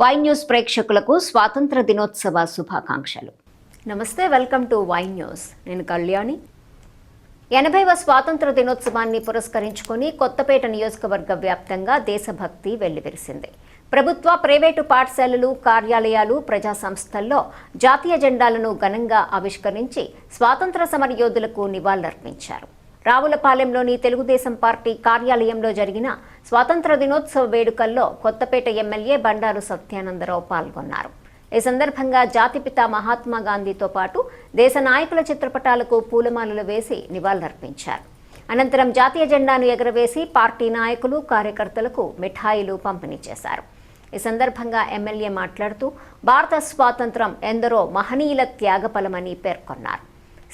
Y news ప్రేక్షకులకు స్వాతంత్ర దినోత్సవ శుభాకాంక్షలు. నమస్తే, వెల్కమ్ టు వై న్యూస్. నేను కళ్యాణి. 80వ స్వాతంత్ర దినోత్సవాన్ని పురస్కరించుకొని కొత్తపేట నియోజకవర్గ వ్యాప్తంగా దేశభక్తి వెల్లివిరిసింది. ప్రభుత్వ, ప్రైవేటు పాఠశాలలు, కార్యాలయాలు, ప్రజా సంస్థల్లో జాతీయ జెండాలను ఘనంగా ఆవిష్కరించి స్వాతంత్ర సమరయోధులకు నివాళులర్పించారు. రావులపాలెంలోని తెలుగుదేశం పార్టీ కార్యాలయంలో జరిగిన స్వాతంత్ర దినోత్సవ వేడుకల్లో కొత్తపేట ఎమ్మెల్యే బండారు సత్యానందరావు పాల్గొన్నారు. ఈ సందర్భంగా జాతిపిత మహాత్మా గాంధీతో పాటు దేశ నాయకుల చిత్రపటాలకు పూలమాలలు వేసి నివాళులర్పించారు. అనంతరం జాతీయ జెండాను ఎగరవేసి పార్టీ నాయకులు, కార్యకర్తలకు మిఠాయిలు పంపిణీ చేశారు. ఈ సందర్భంగా ఎమ్మెల్యే మాట్లాడుతూ భారత స్వాతంత్రం ఎందరో మహనీయుల త్యాగఫలమని పేర్కొన్నారు.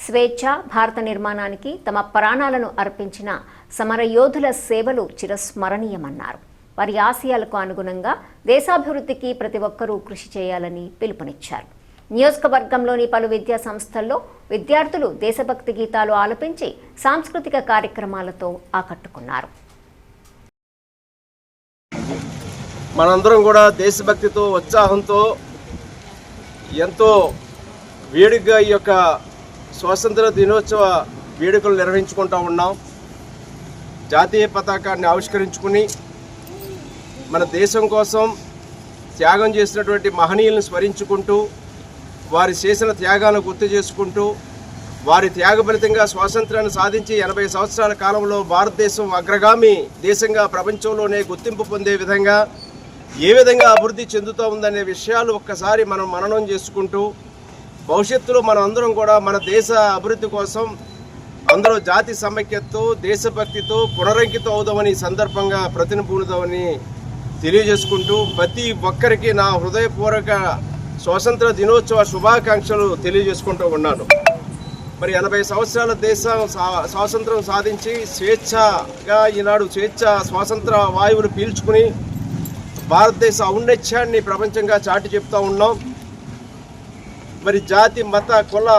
స్వేచ్ఛ, భారత నిర్మాణానికి తమ ప్రాణాలను అర్పించిన సమరయోధుల సేవలు చిరస్మరణీయమన్నారు. వారి ఆశయాలకు అనుగుణంగా దేశాభివృద్ధికి ప్రతి ఒక్కరూ కృషి చేయాలని పిలుపునిచ్చారు. నియోజకవర్గంలోని పలు విద్యా సంస్థల్లో విద్యార్థులు దేశభక్తి గీతాలు ఆలపించి సాంస్కృతిక కార్యక్రమాలతో ఆకట్టుకున్నారు. మనందరం కూడా దేశభక్తితో, ఉత్సాహంతో ఎంతో వేడుకగా ఈ యొక్క స్వాతంత్ర దినోత్సవ వేడుకలు నిర్వహించుకుంటూ ఉన్నాం. జాతీయ పతాకాన్ని ఆవిష్కరించుకుని మన దేశం కోసం త్యాగం చేసినటువంటి మహనీయులను స్మరించుకుంటూ, వారి చేసిన త్యాగాలను గుర్తు చేసుకుంటూ, వారి త్యాగ ఫలితంగా స్వాతంత్రాన్ని సాధించి 80 సంవత్సరాల కాలంలో భారతదేశం అగ్రగామి దేశంగా ప్రపంచంలోనే గుర్తింపు పొందే విధంగా ఏ విధంగా అభివృద్ధి చెందుతూ ఉందనే విషయాలు ఒక్కసారి మనం మననం చేసుకుంటూ, భవిష్యత్తులో మనం అందరం కూడా మన దేశ అభివృద్ధి కోసం అందరూ జాతి సమైక్యతతో, దేశభక్తితో పునరంకితం అవుదామని సందర్భంగా ప్రతినిపూనుదామని తెలియజేసుకుంటూ, ప్రతి ఒక్కరికి నా హృదయపూర్వక స్వాతంత్ర దినోత్సవ శుభాకాంక్షలు తెలియజేసుకుంటూ ఉన్నాను. మరి 80 సంవత్సరాల దేశం స్వాతంత్రం సాధించి స్వేచ్ఛగా ఈనాడు స్వాతంత్ర వాయువులు పీల్చుకుని భారతదేశ ఔన్నత్యాన్ని ప్రపంచంగా చాటి చెప్తూ ఉన్నాం. మరి జాతి, మత, కుల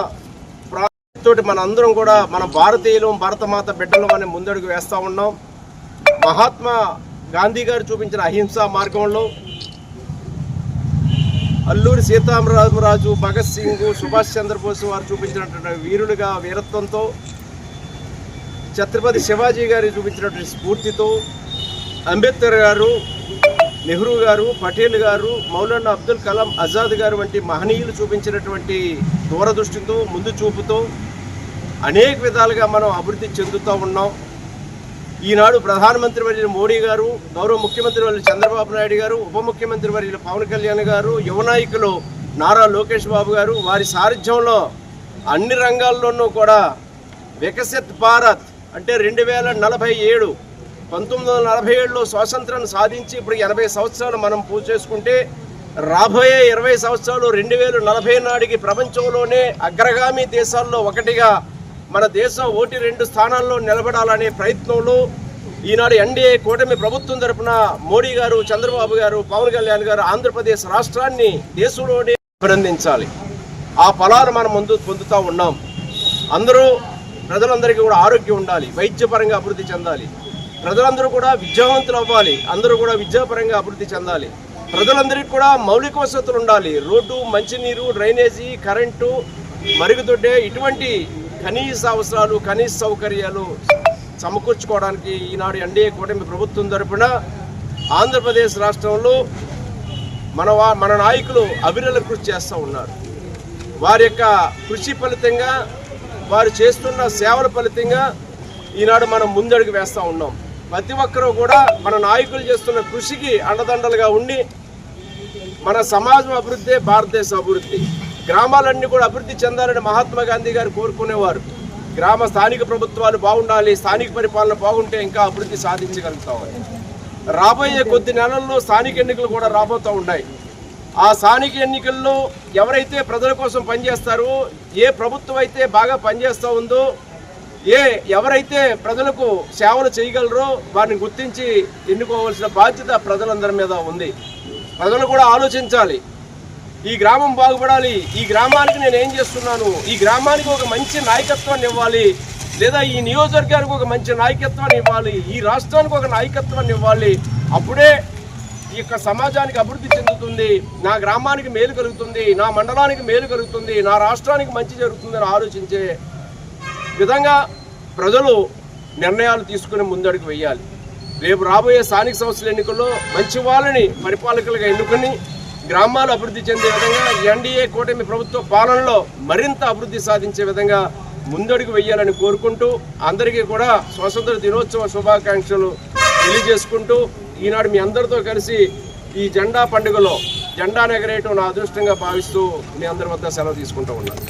ప్రాంతంతో మన అందరం కూడా మన భారతీయులు, భారతమాత బిడ్డలు అని ముందడుగు వేస్తూ ఉన్నాం. మహాత్మా గాంధీ గారు చూపించిన అహింసా మార్గంలో అల్లూరి సీతారామరాజు, భగత్ సింగ్, సుభాష్ చంద్రబోస్ వారు చూపించినటువంటి వీరులుగా వీరత్వంతో, ఛత్రపతి శివాజీ గారు చూపించినటువంటి స్ఫూర్తితో, అంబేద్కర్ గారు, నెహ్రూ గారు, పటేల్ గారు, మౌలానా అబ్దుల్ కలాం ఆజాద్ గారు వంటి మహనీయులు చూపించినటువంటి దూరదృష్టితో, ముందు చూపుతో అనేక విధాలుగా మనం అభివృద్ధి చెందుతూ ఉన్నాం. ఈనాడు ప్రధానమంత్రి వర్యులు మోడీ గారు, గౌరవ ముఖ్యమంత్రి వర్యులు చంద్రబాబు నాయుడు గారు, ఉప ముఖ్యమంత్రి వర్యులు పవన్ కళ్యాణ్ గారు, యువ నాయకులు నారా లోకేష్ బాబు గారు, వారి సారథ్యంలో అన్ని రంగాల్లోనూ కూడా వికసిత్ భారత్ అంటే 2047 1947లో స్వాతంత్రాన్ని సాధించి ఇప్పుడు 80 సంవత్సరాలు మనం పూర్తి చేసుకుంటే, రాబోయే 20 సంవత్సరాలు 2040 నాటికి ప్రపంచంలోనే అగ్రగామి దేశాల్లో ఒకటిగా మన దేశం 1-2 స్థానాల్లో నిలబడాలనే ప్రయత్నంలో ఈనాడు ఎన్డీఏ కూటమి ప్రభుత్వం తరపున మోడీ గారు, చంద్రబాబు గారు, పవన్ కళ్యాణ్ గారు ఆంధ్రప్రదేశ్ రాష్ట్రాన్ని దేశంలోనే అభినందించాలి. ఆ ఫలాలు మనం ముందు పొందుతూ ఉన్నాం. ప్రజలందరికీ కూడా ఆరోగ్యం ఉండాలి, వైద్యపరంగా అభివృద్ధి చెందాలి, ప్రజలందరూ కూడా విద్యావంతులు అవ్వాలి, అందరూ కూడా విద్యాపరంగా అభివృద్ధి చెందాలి, ప్రజలందరికీ కూడా మౌలిక వసతులు ఉండాలి, రోడ్డు, మంచినీరు, డ్రైనేజీ, కరెంటు, మరుగుదొడ్డే ఇటువంటి కనీస అవసరాలు, కనీస సౌకర్యాలు సమకూర్చుకోవడానికి ఈనాడు ఎన్డీఏ కూటమి ప్రభుత్వం తరపున ఆంధ్రప్రదేశ్ రాష్ట్రంలో మన నాయకులు అవిరళ కృషి చేస్తూ ఉన్నారు. వారి యొక్క కృషి ఫలితంగా, వారు చేస్తున్న సేవల ఫలితంగా ఈనాడు మనం ముందడుగు వేస్తూ ఉన్నాం. ప్రతి ఒక్కరూ కూడా మన నాయకులు చేస్తున్న కృషికి అండదండలుగా ఉండి మన సమాజం అభివృద్ధి, భారతదేశ అభివృద్ధి, గ్రామాలన్నీ కూడా అభివృద్ధి చెందాలని మహాత్మా గాంధీ గారు కోరుకునేవారు. స్థానిక ప్రభుత్వాలు బాగుండాలి, స్థానిక పరిపాలన బాగుంటే ఇంకా అభివృద్ధి సాధించగలుగుతామని. రాబోయే కొద్ది నెలల్లో స్థానిక ఎన్నికలు కూడా రాబోతూ ఉన్నాయి. ఆ స్థానిక ఎన్నికల్లో ఎవరైతే ప్రజల కోసం పనిచేస్తారో, ఏ ప్రభుత్వం అయితే బాగా పనిచేస్తూ ఉందో, ఎవరైతే ప్రజలకు సేవలు చేయగలరో వారిని గుర్తించి ఎన్నుకోవాల్సిన బాధ్యత ప్రజలందరి మీద ఉంది. ప్రజలు కూడా ఆలోచించాలి, ఈ గ్రామం బాగుపడాలి, ఈ గ్రామానికి నేను ఏం చేస్తున్నాను, ఈ గ్రామానికి ఒక మంచి నాయకత్వాన్ని ఇవ్వాలి, లేదా ఈ నియోజకవర్గానికి ఒక మంచి నాయకత్వాన్ని ఇవ్వాలి, ఈ రాష్ట్రానికి ఒక నాయకత్వాన్ని ఇవ్వాలి. అప్పుడే ఈ యొక్క సమాజానికి అభివృద్ధి చెందుతుంది, నా గ్రామానికి మేలు కలుగుతుంది, నా మండలానికి మేలు కలుగుతుంది, నా రాష్ట్రానికి మంచి జరుగుతుందని ఆలోచించే విధంగా ప్రజలు నిర్ణయాలు తీసుకుని ముందడుగు వేయాలి. రేపు రాబోయే స్థానిక సంస్థల ఎన్నికల్లో మంచి వాళ్ళని పరిపాలకులుగా ఎన్నుకొని గ్రామాలు అభివృద్ధి చెందే విధంగా ఎన్డీఏ కూటమి ప్రభుత్వ పాలనలో మరింత అభివృద్ధి సాధించే విధంగా ముందడుగు వేయాలని కోరుకుంటూ అందరికీ కూడా స్వాతంత్ర దినోత్సవ శుభాకాంక్షలు తెలియజేసుకుంటూ ఈనాడు మీ అందరితో కలిసి ఈ జెండా పండుగలో జెండా ఎగరేయటం నా అదృష్టంగా భావిస్తూ మీ అందరి వద్ద సెలవు తీసుకుంటూ ఉన్నాను.